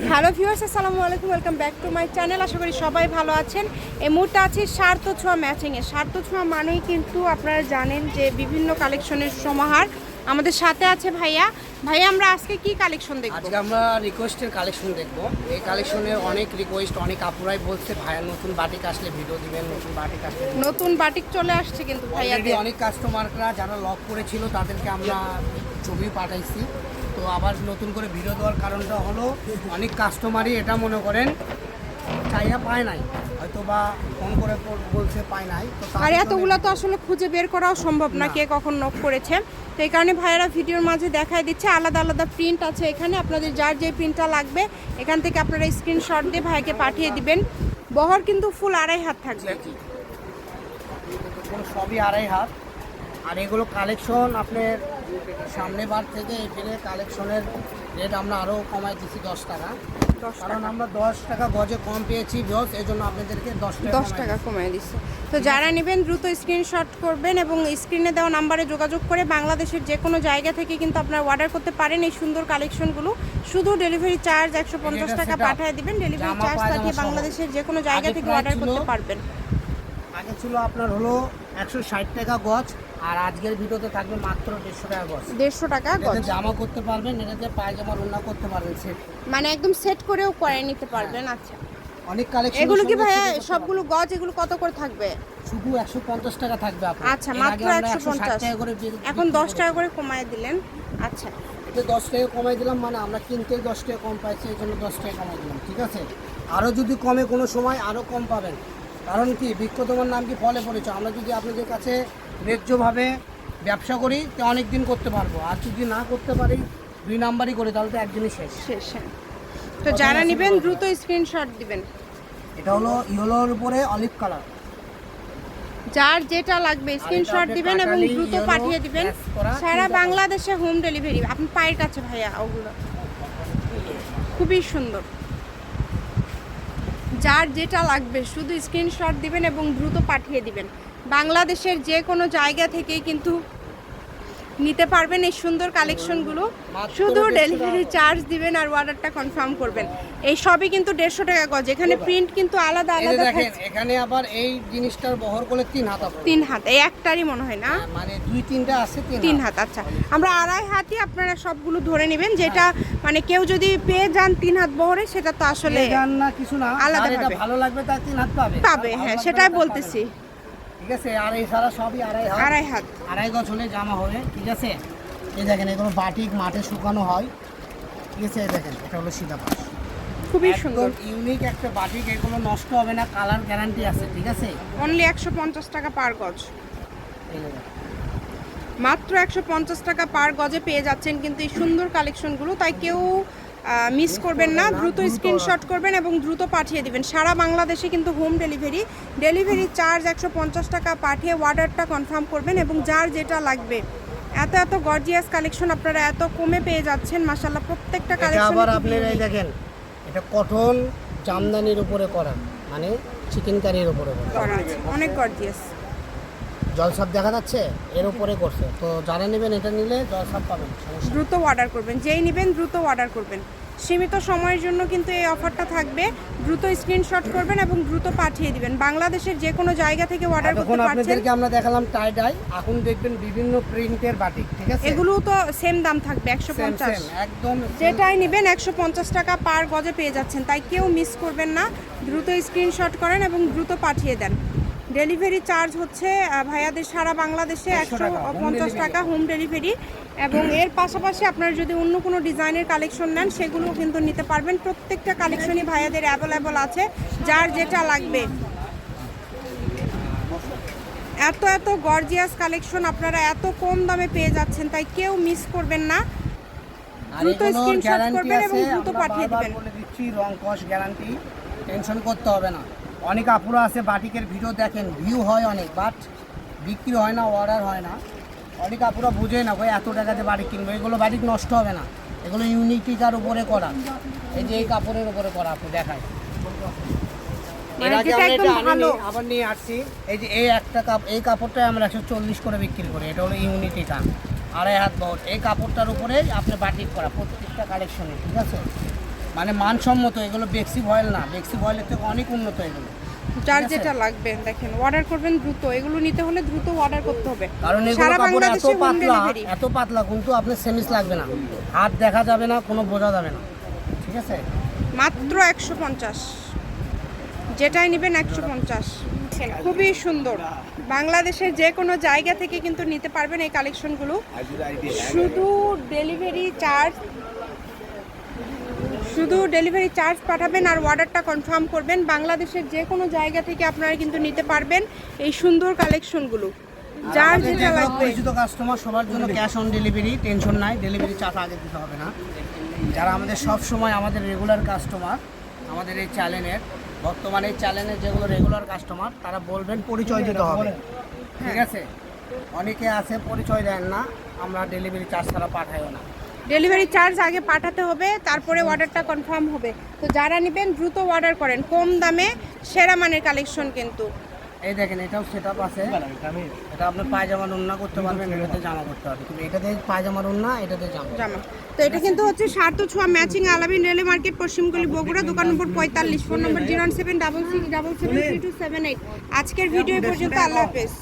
Hello viewers, আসসালামু আলাইকুম, welcome back to my channel. আশা করি সবাই ভালো আছেন। এই মুহূর্তে আছি সার্থ ছোঁয়া ম্যাচিংয়ে। সার্থ ছোঁয়া মানেই কিন্তু আপনারা জানেন যে বিভিন্ন কালেকশনের সমাহার। আমাদের সাথে আছে ভাইয়া। ভাইয়া, আমরা আজকে কি কালেকশন দেখব? আজকে আমরা রিকোয়েস্টের কালেকশন দেখব। এই কালেকশনে অনেক রিকোয়েস্ট, অনেক আপুরাই বলছে ভাইয়া নতুন বাটিক আসলে ভিডিও দিবেন, নতুন বাটিক আসলে। নতুন বাটিক চলে আসছে কিন্তু ভাইয়া। অনেক কাস্টমাররা যারা লক করেছিল তাদেরকে আমরা ছবি পাঠাইছি। তো আবার নতুন করে ভিডিও দেওয়ার কারণটা হলো অনেক কাস্টমারই এটা মনে করেন চাইয়া পায় নাই, হয়তো বা ফোন করে বলছে পায় নাই। আর এতগুলো তো আসলে খুঁজে বের করাও সম্ভব না কে কখন নক করেছে। তো এই কারণে ভাইয়েরা ভিডিওর মাঝে দেখাই দিচ্ছে। আলাদা আলাদা প্রিন্ট আছে এখানে, আপনাদের যার যে প্রিন্টটা লাগবে এখান থেকে আপনারা স্ক্রিনশট দিয়ে ভাইকে পাঠিয়ে দিবেন। বহর কিন্তু ফুল 2.5 হাত থাকবে, সবই 2.5 হাত। আর এগুলো কালেকশন আপনার সামনে বার থেকে এপ্রিলে কালেকশনের রেট আমরা আরও কমাই দিচ্ছি 10 টাকা, কারণ আমরা 10 টাকা গজে কম পেয়েছি বিকজ এই জন্য আপনাদেরকে 10 টাকা কমাই দিচ্ছে। তো যারা নেবেন দ্রুত স্ক্রিনশট করবেন এবং স্ক্রিনে দেওয়া নাম্বারে যোগাযোগ করে বাংলাদেশের যে কোনো জায়গা থেকে কিন্তু আপনারা অর্ডার করতে পারেন এই সুন্দর কালেকশনগুলো। শুধু ডেলিভারি চার্জ 150 টাকা পাঠিয়ে দিবেন। ডেলিভারি চার্জ থাকিয়ে বাংলাদেশের যে কোনো জায়গা থেকে অর্ডার করতে পারবেন। আগে ছিল আপনার হলো 160 টাকা গজ, আর আজকের ভিডিওতে থাকবে মাত্র 150 টাকা গজ। 150 টাকা গজ জামা করতে পারবেন, এটাতে পায়জামা ওড়না করতে পারবেন সেট, মানে একদম সেট করেও করে নিতে পারবেন। আচ্ছা, অনেক কালেকশন। এগুলো কি ভাইয়া সবগুলো গজ এগুলো কত করে থাকবে? শুধু 150 টাকা থাকবে আপনার। আচ্ছা, মাত্র 150 টাকা করে, এখন 10 টাকা করে কমায় দিলেন। আচ্ছা, এটা 10 টাকা কমাই দিলাম, মানে আমরা কিনতে 10 টাকা কম পাইছি, এই জন্য 10 টাকা কমাই দিলাম। ঠিক আছে, আরও যদি কমে কোনো সময় আরও কম পাবেন। কারণ কি, বৃক্ষ তোমার নাম কি ফলে পড়েছে। আমরা যদি আপনাদের কাছে ন্যায্যভাবে ব্যবসা করি তো অনেক দিন করতে পারবো, আর যদি না করতে পারি 2 নাম্বারই করে তাহলে তো একদিনই শেষ। হ্যাঁ। তো যারা নেবেন দ্রুত স্ক্রিনশট দিবেন। এটা হলো ইয়েলোর উপরে অলিভ কালার। যার যেটা লাগবে স্ক্রিনশট দিবেন এবং দ্রুত পাঠিয়ে দিবেন। সারা বাংলাদেশে হোম ডেলিভারি। আপনি পায়ের কাছে ভাইয়া, ওগুলো খুবই সুন্দর। যার যেটা লাগবে শুধু স্ক্রিনশট দিবেন এবং দ্রুত পাঠিয়ে দিবেন। বাংলাদেশের যে কোনো জায়গা থেকেই কিন্তু নিতে পারবেন এই সুন্দর কালেকশনগুলো। শুধু ডেলিভারি চার্জ দিবেন আর অর্ডারটা কনফার্ম করবেন। এই সবই কিন্তু 150 টাকা গজ। এখানে প্রিন্ট কিন্তু আলাদা আলাদা দেখেন, এখানে আবার এই জিনিসটার বহর করলে 3 হাত আছে। 3 হাত, এই একটারই মনে হয় না, মানে 2-3টা আছে 3 হাত। আচ্ছা, আমরা 2.5 হাতই আপনারা সবগুলো ধরে নেবেন। যেটা মানে কেউ যদি পেয়ে যান 3 হাত বহরে, সেটা তো আসলে জান না কিছু না, আলাদা এটা ভালো লাগবে তার 3 হাত পাবে। হ্যাঁ, সেটাই বলতেছি। ঠিক আছে, আর এই সারা সবই 2.5 হাত। 2.5 গজ হলে জামা হবে। ঠিক আছে, এই দেখেন এগুলো বাটিক মাঠে শুকানো হয়। ঠিক আছে, এই দেখেন এটা হলো সিধা পাশ, খুবই সুন্দর ইউনিক একটা বাটিক। এগুলো নষ্ট হবে না, কালার গ্যারান্টি আছে। ঠিক আছে, অনলি 150 টাকা পার গজ। মাত্র 150 টাকা পার গজে পেয়ে যাচ্ছেন কিন্তু এই সুন্দর কালেকশনগুলো। তাই কেউ মিস করবেন না, দ্রুত স্ক্রিনশট করবেন এবং দ্রুত পাঠিয়ে দিবেন। সারা বাংলাদেশে কিন্তু হোম ডেলিভারি চার্জ 150 টাকা পাঠিয়ে অর্ডারটা কনফার্ম করবেন এবং যার যেটা লাগবে। এত এত গর্জিয়াস কালেকশন আপনারা এত কমে পেয়ে যাচ্ছেন মাশাআল্লাহ। প্রত্যেকটা কালেকশন আবার আপনারা এই দেখেন, এটা কটন জামদানির উপরে করা, মানে চিকেন কারির উপরে করা আছে, অনেক গর্জিয়াস। জলসাপ দেখা যাচ্ছে, এর উপরে করছে। তো যারা নেবেন এটা নিলে জলসাপ পাবেন। দ্রুত অর্ডার করবেন, যেই নেবেন দ্রুত অর্ডার করবেন। সীমিত সময়ের জন্য কিন্তু এই অফারটা থাকবে। দ্রুত স্ক্রিনশট করবেন এবং দ্রুত পাঠিয়ে দিবেন। বাংলাদেশের যে কোনো জায়গা থেকে অর্ডার করতে পারছেন। আপনাদেরকে আমরা দেখালাম টাই ডাই, এখন দেখবেন বিভিন্ন প্রিন্টের বাটিক। ঠিক আছে, এগুলো তো সেম দাম থাকবে 150, একদম যেটাই নেবেন 150 টাকা পার গজে পেয়ে যাচ্ছেন। তাই কেউ মিস করবেন না, দ্রুত স্ক্রিনশট করেন এবং দ্রুত পাঠিয়ে দেন। ডেলিভারি চার্জ হচ্ছে ভাইয়াদের সারা বাংলাদেশে 150 টাকা হোম ডেলিভারি। এবং এর পাশাপাশি আপনারা যদি অন্য কোনো ডিজাইনের কালেকশন নেন সেগুলোও কিন্তু নিতে পারবেন। প্রত্যেকটা কালেকশনই ভাইয়াদের অ্যাভেলেবল আছে, যার যেটা লাগবে। এত এত গর্জিয়াস কালেকশন আপনারা এত কম দামে পেয়ে যাচ্ছেন, তাই কেউ মিস করবেন না, দ্রুত স্ক্রিনশট করবেন এবং দ্রুত পাঠিয়ে দিবেন। বলে দিচ্ছি, রং কস গ্যারান্টি, টেনশন করতে হবে না। অনেক আপুরা আছে বাটিকের ভিডিও দেখেন, ভিউ হয় অনেক, বাট বিক্রি হয় না, অর্ডার হয় না। অনেক আপুরা বুঝে না ভাই এত টাকাতে বাটিক কিনবো। এগুলো বাটিক নষ্ট হবে না, এগুলো ইউনিটিকার উপরে করা। এই যে এই কাপড়ের উপরে করা, আপনি দেখায় আবার নিয়ে আসছি। এই যে এই একটা এই কাপড়টাই আমরা 140 করে বিক্রি করি। এটা হলো ইউনিটিকা, 2.5 হাত বহর। এই কাপড়টার উপরে আপনি বাটিক করা প্রত্যেকটা কালেকশনে। ঠিক আছে, মানে মানসম্মত, এগুলো বেক্সি ভয়েল না, বেক্সি ভয়েলের থেকে অনেক উন্নত এগুলো। যার ঠিক আছে? যেটা লাগবে দেখেন অর্ডার করবেন দ্রুত, এগুলো নিতে হলে দ্রুত অর্ডার করতে হবে। কারণ এগুলো সারা কাপড় এত বাংলাদেশে হোম পাতলা, ডেলিভারি। এত পাতলা কিন্তু আপনার সেমিস লাগবে না, হাত দেখা যাবে না, কোনো বোঝা যাবে না। ঠিক আছে, মাত্র 150, যেটাই নেবেন 150। খুবই সুন্দর, বাংলাদেশের যে কোনো জায়গা থেকে কিন্তু নিতে পারবেন এই কালেকশনগুলো। শুধু ডেলিভারি চার্জ পাঠাবেন আর অর্ডারটা কনফার্ম করবেন। বাংলাদেশের যে কোনো জায়গা থেকে আপনারা কিন্তু নিতে পারবেন এই সুন্দর কালেকশনগুলো। যার আমাদের যেটা যেগুলো লাগবে। পরিচিত কাস্টমার সবার জন্য ক্যাশ অন ডেলিভারি, টেনশন নাই, ডেলিভারি চার্জ আগে দিতে হবে না। যারা আমাদের সব সময় আমাদের রেগুলার কাস্টমার, আমাদের এই চ্যানেলের, বর্তমানে এই চ্যানেলের যেগুলো রেগুলার কাস্টমার, তারা বলবেন পরিচয় দিতে হবে। ঠিক আছে, অনেকে আছে পরিচয় দেন না, আমরা ডেলিভারি চার্জ ছাড়া পাঠাইও না। ডেলিভারি চার্জ আগে পাঠাতে হবে, তারপরে অর্ডারটা কনফার্ম হবে। তো যারা নেবেন দ্রুত অর্ডার করেন, কম দামে সেরা মানের কালেকশন কিন্তু। এই দেখেন, এটাও সেট আপ আছে, এটা আপনি পায়জামার ওড়না করতে পারবেন, এটাতে জামা করতে পারবেন, কিন্তু এটাতে পায়জামার ওড়না, এটাতে জামা। জামা তো এটা কিন্তু হচ্ছে সার্থ ছোঁয়া ম্যাচিং, আলামিন রেলে মার্কেট, পশ্চিমগলি, বগুড়া, দোকান নম্বর 45, ফোন নম্বর 01677773278। আজকের ভিডিও পর্যন্ত, আল্লাহ হাফেজ।